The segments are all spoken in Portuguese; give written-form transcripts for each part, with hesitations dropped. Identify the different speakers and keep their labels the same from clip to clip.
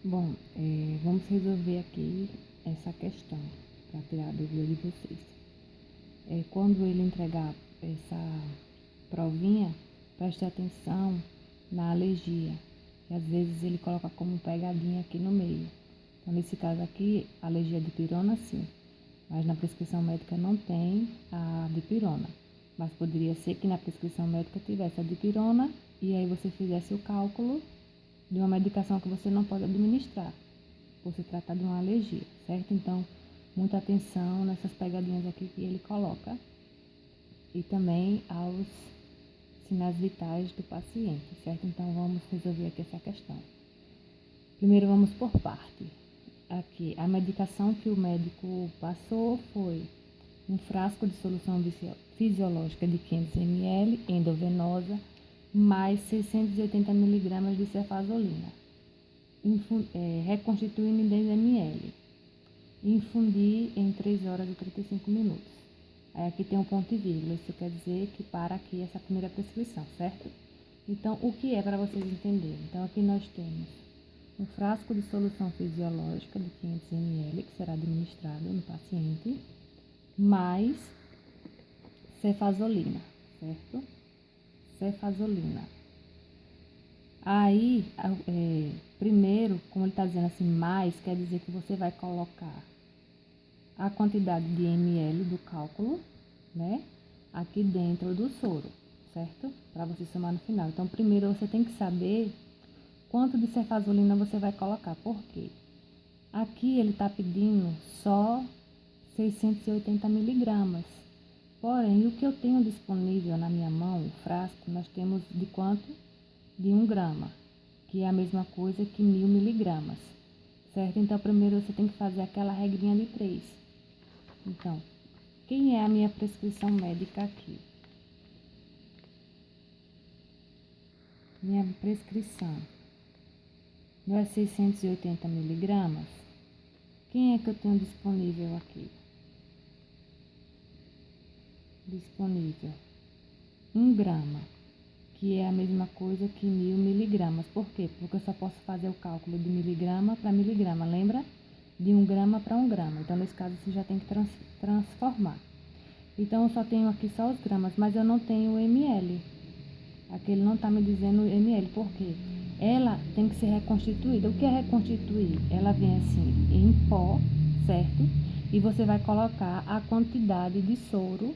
Speaker 1: Bom, vamos resolver aqui essa questão para tirar a dúvida de vocês. Quando ele entregar essa provinha, preste atenção na alergia. E às vezes ele coloca como pegadinha aqui no meio. Então, nesse caso aqui, alergia à dipirona sim, mas na prescrição médica não tem a dipirona. Mas poderia ser que na prescrição médica tivesse a dipirona e aí você fizesse o cálculo de uma medicação que você não pode administrar, por se tratar de uma alergia, certo? Então, muita atenção nessas pegadinhas aqui que ele coloca e também aos sinais vitais do paciente, certo? Então, vamos resolver aqui essa questão. Primeiro, vamos por parte. Aqui, a medicação que o médico passou foi um frasco de solução fisiológica de 500 ml, endovenosa, mais 680 mg de cefazolina, reconstituindo em 10 ml. Infundir em 3 horas e 35 minutos. Aí aqui tem um ponto e vírgula, isso quer dizer que para aqui essa primeira prescrição, certo? Então, o que é para vocês entenderem? Então, aqui nós temos um frasco de solução fisiológica de 500 ml, que será administrado no paciente, mais cefazolina, certo? Cefazolina. Aí, primeiro, como ele está dizendo assim, mais, quer dizer que você vai colocar a quantidade de ml do cálculo, né? Aqui dentro do soro, certo? Para você somar no final. Então, primeiro você tem que saber quanto de cefazolina você vai colocar. Por quê? Aqui ele está pedindo só 680 miligramas. Porém, o que eu tenho disponível na minha mão, o frasco, nós temos de quanto? De 1 grama, que é a mesma coisa que 1000 miligramas, certo? Então, primeiro você tem que fazer aquela regrinha de 3. Então, quem é a minha prescrição médica aqui? Minha prescrição não é 680 miligramas? Quem é que eu tenho disponível aqui? Disponível 1 grama, que é a mesma coisa que 1000 miligramas. Por quê? Porque eu só posso fazer o cálculo de miligrama para miligrama, lembra? De 1 grama para 1 grama. Então, nesse caso, você já tem que transformar. Então, eu só tenho aqui só os gramas, mas eu não tenho ml. Aqui ele não está me dizendo ml, por quê? Ela tem que ser reconstituída. O que é reconstituir? Ela vem assim, em pó, certo? E você vai colocar a quantidade de soro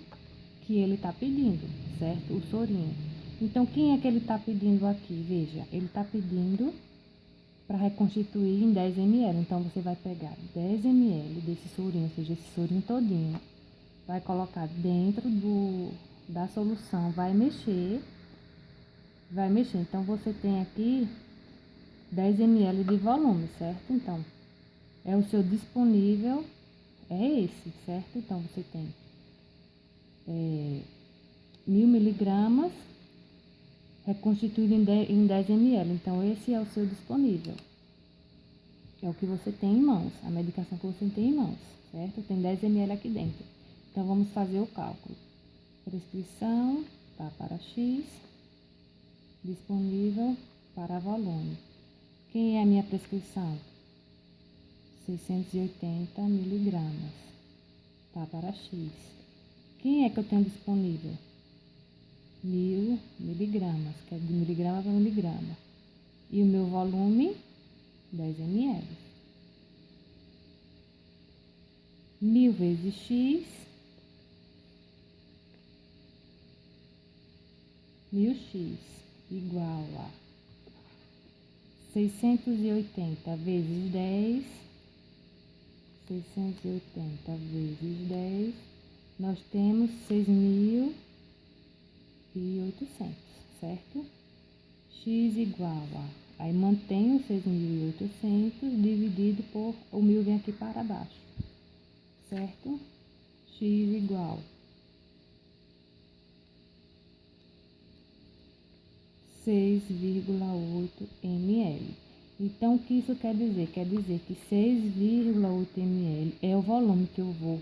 Speaker 1: que ele está pedindo, certo? O sorinho. Então, quem é que ele está pedindo aqui? Veja, ele está pedindo para reconstituir em 10 ml. Então, você vai pegar 10 ml desse sorinho, ou seja, esse sorinho todinho, vai colocar dentro da solução, vai mexer. Então, você tem aqui 10 ml de volume, certo? Então, é o seu disponível, é esse, certo? Então, você tem 1000 miligramas reconstituído em 10 ml. Então, esse é o seu disponível. É o que você tem em mãos, a medicação que você tem em mãos, certo? Tem 10 ml aqui dentro. Então, vamos fazer o cálculo. Prescrição tá para X, disponível para volume. Quem é a minha prescrição? 680 miligramas, tá para X. Quem é que eu tenho disponível? 1000 miligramas, que é de miligrama para miligrama. E o meu volume, 10 ml. 1000 vezes X, 1000x, igual a 680 vezes 10, 680 vezes 10, nós temos 6.800, certo? X igual a, aí mantém o 6.800 dividido por, o 1000 vem aqui para baixo, certo? X igual 6,8 ml. Então, o que isso quer dizer? Quer dizer que 6,8 ml é o volume que eu vou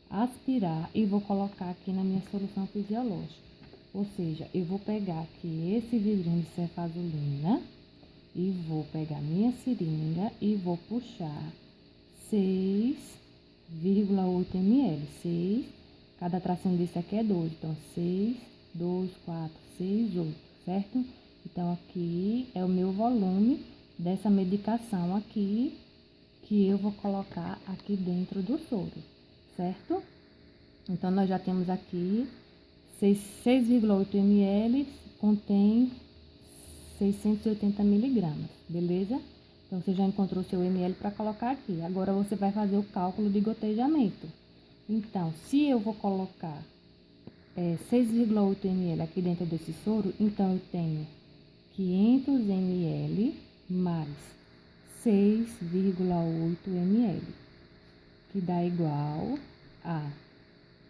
Speaker 1: aspirar e vou colocar aqui na minha solução fisiológica. Ou seja, eu vou pegar aqui esse vidrinho de cefazolina e vou pegar minha seringa e vou puxar 6,8 ml. 6, cada tracinho desse aqui é 2, então 6, 2, 4, 6, 8, certo? Então, aqui é o meu volume dessa medicação aqui, que eu vou colocar aqui dentro do soro, certo? Então, nós já temos aqui 6,8 ml, contém 680 miligramas, beleza? Então, você já encontrou seu ml para colocar aqui. Agora, você vai fazer o cálculo de gotejamento. Então, se eu vou colocar 6,8 ml aqui dentro desse soro, então eu tenho 500 ml mais 6,8 ml, que dá igual a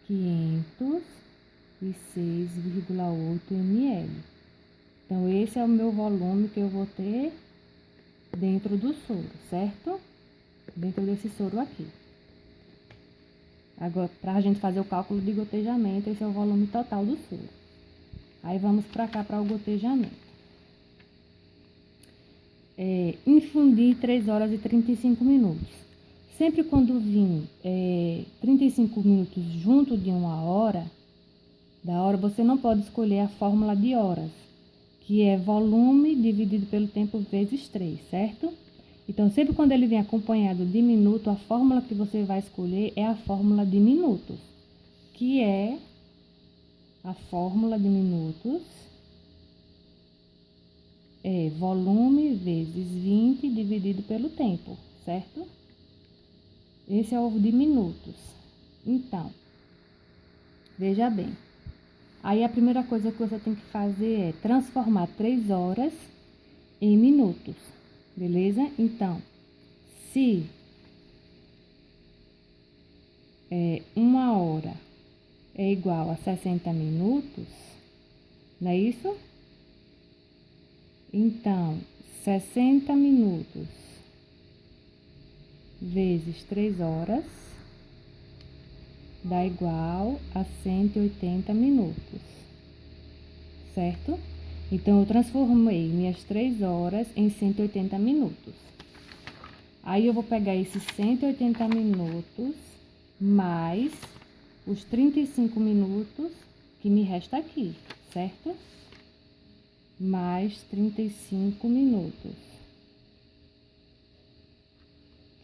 Speaker 1: 506,8 ml. Então, esse é o meu volume que eu vou ter dentro do soro, certo? Dentro desse soro aqui. Agora, pra gente fazer o cálculo de gotejamento, esse é o volume total do soro. Aí, vamos pra cá, para o gotejamento. Infundir 3 horas e 35 minutos. Sempre quando vir 35 minutos junto de uma hora, você não pode escolher a fórmula de horas, que é volume dividido pelo tempo vezes 3, certo? Então, sempre quando ele vem acompanhado de minuto, a fórmula que você vai escolher é a fórmula de minutos, que é a fórmula de minutos é volume vezes 20 dividido pelo tempo, certo? Esse é o de minutos. Então, veja bem. Aí, a primeira coisa que você tem que fazer é transformar 3 horas em minutos, beleza? Então, se 1 hora é igual a 60 minutos, não é isso? Então, 60 minutos vezes 3 horas dá igual a 180 minutos, certo? Então, eu transformei minhas 3 horas em 180 minutos. Aí, eu vou pegar esses 180 minutos mais os 35 minutos que me resta aqui, certo? Mais 35 minutos,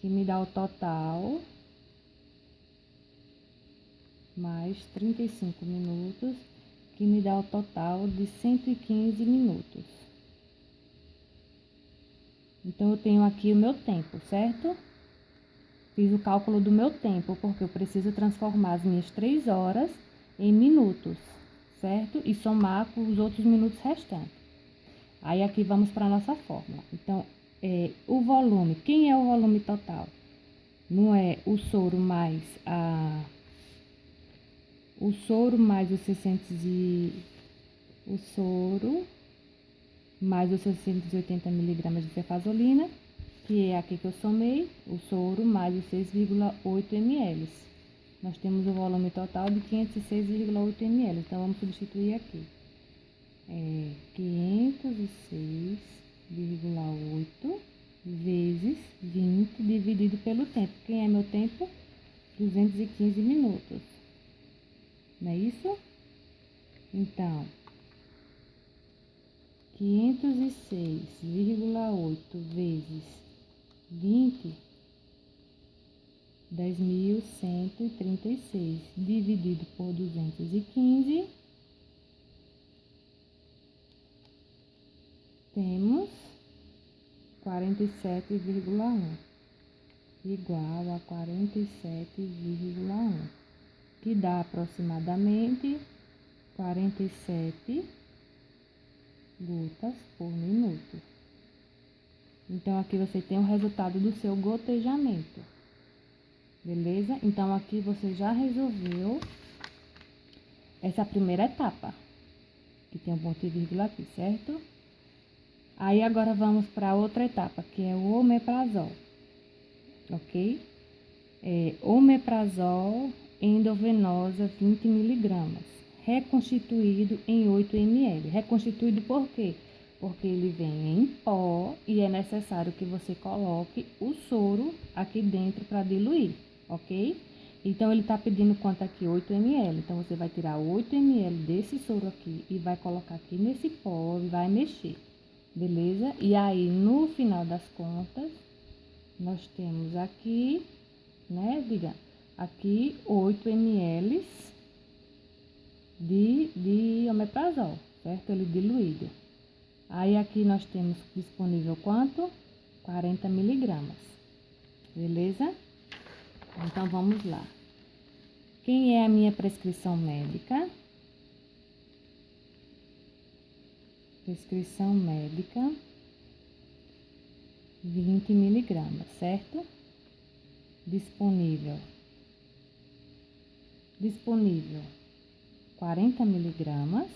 Speaker 1: que me dá o total, mais 35 minutos, que me dá o total de 115 minutos. Então, eu tenho aqui o meu tempo, certo? Fiz o cálculo do meu tempo, porque eu preciso transformar as minhas 3 horas em minutos, certo? E somar com os outros minutos restantes. Aí, aqui vamos para a nossa fórmula. Então, o volume, quem é o volume total? Não é o soro mais o soro mais os 680 miligramas de cefazolina, que é aqui que eu somei, o soro mais os 6,8 ml. Nós temos o volume total de 506,8 ml. Então, vamos substituir aqui. 506,8 vezes 20 dividido pelo tempo. Quem é meu tempo? 215 minutos. Não é isso? Então, 506,8 vezes 20, 10.136, dividido por 215, temos 47,1, igual a 47,1, que dá aproximadamente 47 gotas por minuto. Então, aqui você tem o resultado do seu gotejamento, beleza? Então, aqui você já resolveu essa primeira etapa, que tem um ponto e vírgula aqui, certo? Aí, agora vamos para outra etapa, que é o omeprazol, ok? Omeprazol endovenosa 20 miligramas, reconstituído em 8 ml. Reconstituído por quê? porque ele vem em pó e é necessário que você coloque o soro aqui dentro para diluir, ok? Então, ele tá pedindo quanto aqui? 8 ml. Então, você vai tirar 8 ml desse soro aqui e vai colocar aqui nesse pó e vai mexer, beleza? E aí, no final das contas, nós temos aqui, né, diga, aqui 8 ml de omeprazol, certo? Ele diluído. Aí, aqui nós temos disponível quanto? 40 miligramas, beleza? Então, vamos lá. Quem é a minha prescrição médica? Prescrição médica, 20 miligramas, certo? Disponível 40 miligramas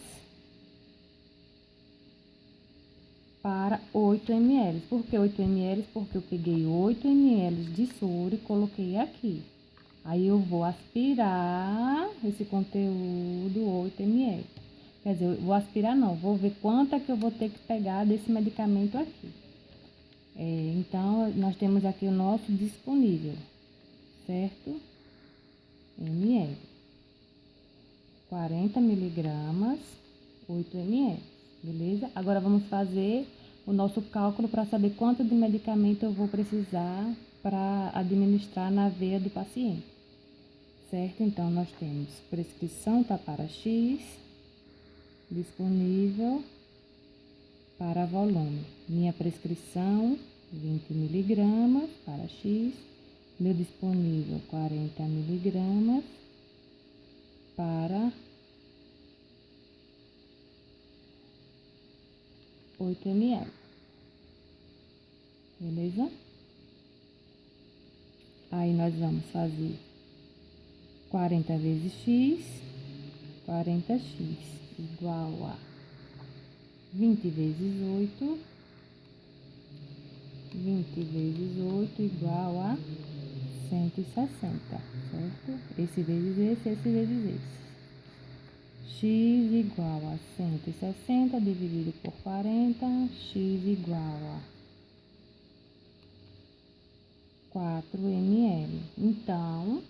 Speaker 1: para 8 ml. Por que 8 ml? Porque eu peguei 8 ml de soro e coloquei aqui. Aí, eu vou aspirar esse conteúdo 8 ml. Quer dizer, eu vou aspirar não, vou ver quanto é que eu vou ter que pegar desse medicamento aqui. Então, nós temos aqui o nosso disponível, certo? ml. 40 miligramas, 8 ml, beleza? Agora, vamos fazer o nosso cálculo para saber quanto de medicamento eu vou precisar para administrar na veia do paciente, certo? Então, nós temos prescrição tá para X, disponível para volume. Minha prescrição, 20 miligramas para X. Meu disponível, 40 miligramas para 8 ml. Beleza? Aí, nós vamos fazer 40 vezes X, 40x, igual a 20 vezes 8, 20 vezes 8 igual a 160, certo? Esse vezes esse vezes esse. X igual a 160 dividido por 40, x igual a 4 ml. Então,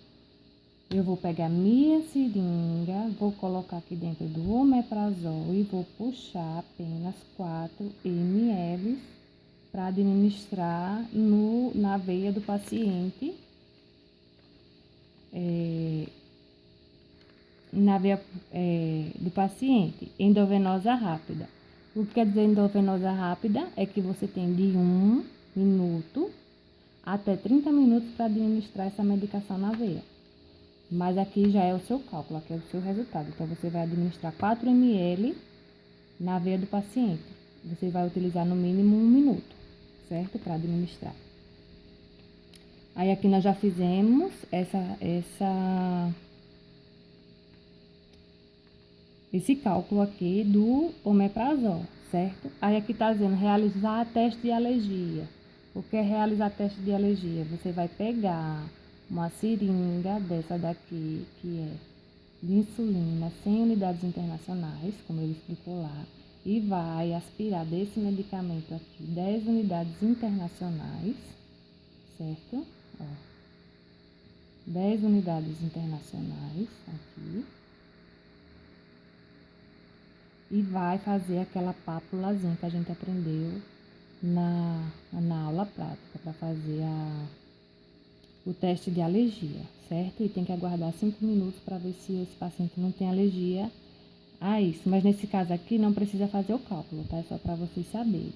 Speaker 1: eu vou pegar minha seringa, vou colocar aqui dentro do omeprazol e vou puxar apenas 4 ml para administrar na veia do paciente, endovenosa rápida. O que quer dizer endovenosa rápida? É que você tem de 1 minuto até 30 minutos para administrar essa medicação na veia. Mas aqui já é o seu cálculo, aqui é o seu resultado. Então, você vai administrar 4 ml na veia do paciente. Você vai utilizar no mínimo 1 minuto, certo? Para administrar. Aí, aqui nós já fizemos esse cálculo aqui do omeprazol, certo? Aí, aqui tá dizendo realizar teste de alergia. O que é realizar teste de alergia? Você vai pegar uma seringa dessa daqui, que é de insulina, 100 unidades internacionais, como ele explicou lá, e vai aspirar desse medicamento aqui 10 unidades internacionais, certo? Ó, 10 unidades internacionais aqui. E vai fazer aquela pápulazinha que a gente aprendeu na aula prática, para fazer o teste de alergia, certo? E tem que aguardar 5 minutos para ver se esse paciente não tem alergia a isso. Mas nesse caso aqui não precisa fazer o cálculo, tá? É só para vocês saberem.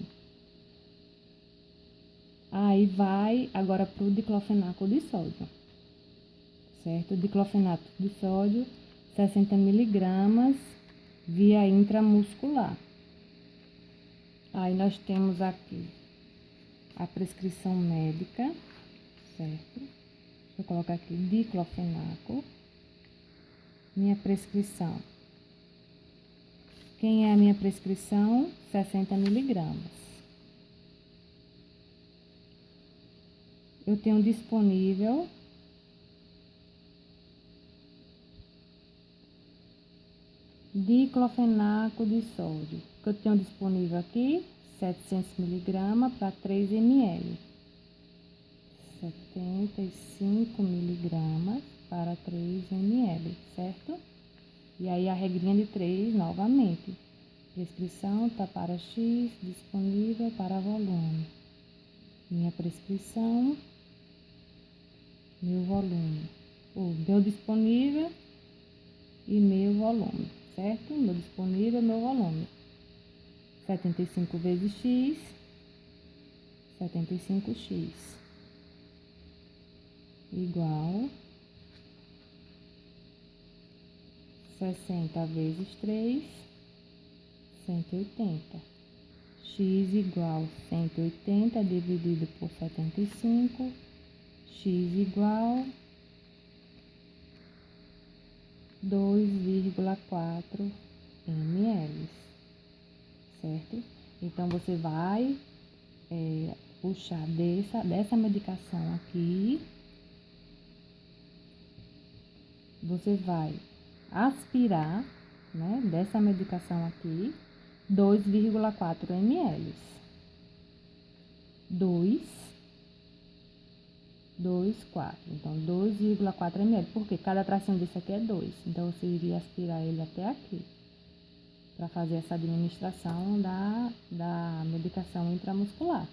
Speaker 1: Aí vai agora para o diclofenaco de sódio, certo? Diclofenaco de sódio, 60 miligramas via intramuscular. Aí nós temos aqui a prescrição médica, certo? Vou colocar aqui diclofenaco. Minha prescrição. Quem é a minha prescrição? 60 miligramas. Eu tenho disponível diclofenaco de sódio, que eu tenho disponível aqui, 700 miligramas para 3 ml. 75 miligramas para 3 ml, certo? E aí a regrinha de 3 novamente. Prescrição tá para X, disponível para volume. Minha prescrição, meu volume. O meu disponível e meu volume, certo? Meu disponível, meu volume. 75 vezes X, 75x, igual 60 vezes 3, 180. X igual 180 dividido por 75, x igual 2,4 ml, certo? Então, você vai puxar dessa medicação aqui, você vai aspirar, né, dessa medicação aqui, 2,4 ml. 4. Então, 2,4 ml. Porque cada tracinho desse aqui é 2. Então, você iria aspirar ele até aqui. Para fazer essa administração da medicação intramuscular.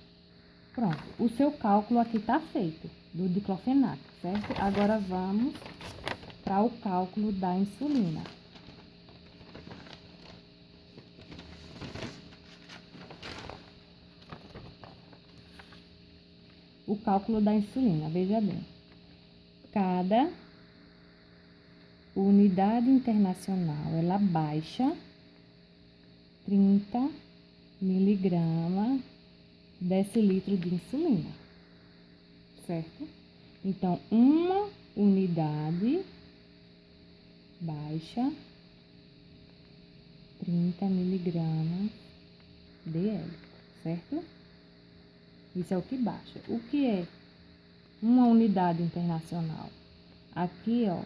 Speaker 1: Pronto. O seu cálculo aqui tá feito. Do diclofenac, certo? Agora, vamos para o cálculo da insulina. O cálculo da insulina, veja bem. Cada unidade internacional, ela baixa 30 miligramas decilitro de insulina, certo? Então, uma unidade baixa 30 miligramas DL, certo? Isso é o que baixa. O que é uma unidade internacional? Aqui, ó,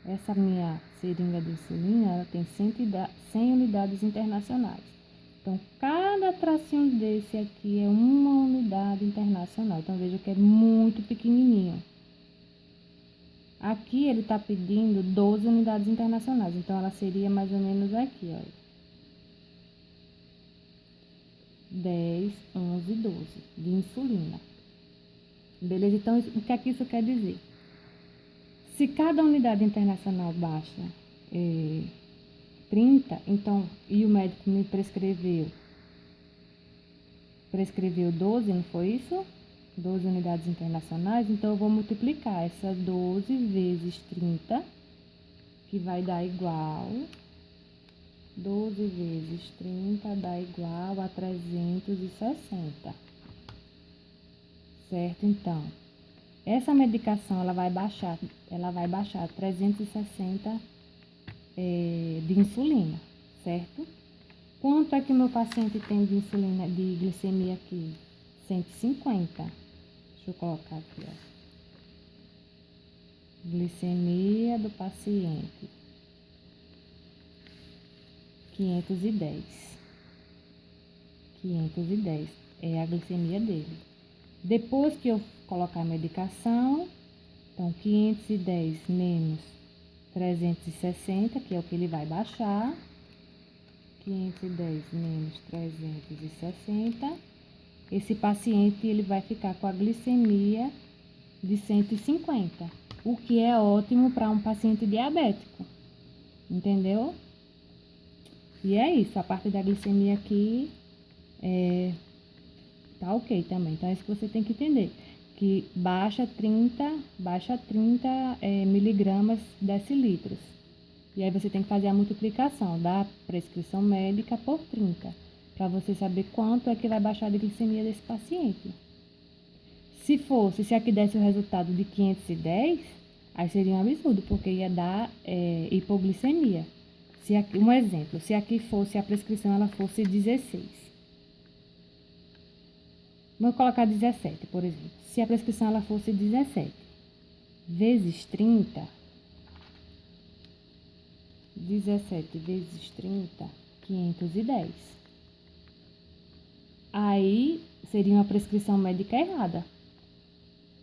Speaker 1: essa minha seringa de insulina, ela tem 100 unidades internacionais. Então, cada tracinho desse aqui é uma unidade internacional. Então, veja que é muito pequenininho. Aqui, ele tá pedindo 12 unidades internacionais. Então, ela seria mais ou menos aqui, ó. 10, 11, 12 de insulina. Beleza? Então, o que é que isso quer dizer? Se cada unidade internacional baixa 30, então, e o médico me prescreveu 12, não foi isso? 12 unidades internacionais, então eu vou multiplicar essa 12 vezes 30, que vai dar igual 12 vezes 30 dá igual a 360. Certo? Então, essa medicação, ela vai baixar 360 de insulina, certo? Quanto é que o meu paciente tem de insulina, de glicemia aqui? 150. Deixa eu colocar aqui, ó. Glicemia do paciente. 510. 510 é a glicemia dele. Depois que eu colocar a medicação, então 510 menos 360, que é o que ele vai baixar. 510 menos 360. Esse paciente, ele vai ficar com a glicemia de 150, o que é ótimo para um paciente diabético. Entendeu? E é isso, a parte da glicemia aqui tá ok também. Então, é isso que você tem que entender. Que baixa 30 miligramas decilitros. E aí, você tem que fazer a multiplicação da prescrição médica por 30. Para você saber quanto é que vai baixar de glicemia desse paciente. Se aqui desse o resultado de 510, aí seria um absurdo, porque ia dar hipoglicemia. Um exemplo, se aqui fosse a prescrição, ela fosse 16. Vou colocar 17, por exemplo. Se a prescrição ela fosse 17 vezes 30, 17 vezes 30, 510. Aí seria uma prescrição médica errada,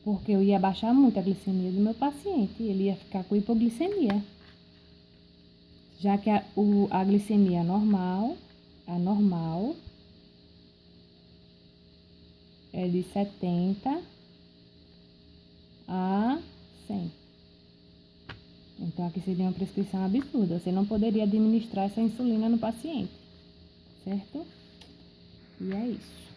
Speaker 1: porque eu ia baixar muito a glicemia do meu paciente, ele ia ficar com hipoglicemia. Já que a glicemia normal é de 70 a 100. Então, aqui seria uma prescrição absurda. Você não poderia administrar essa insulina no paciente, certo? E é isso.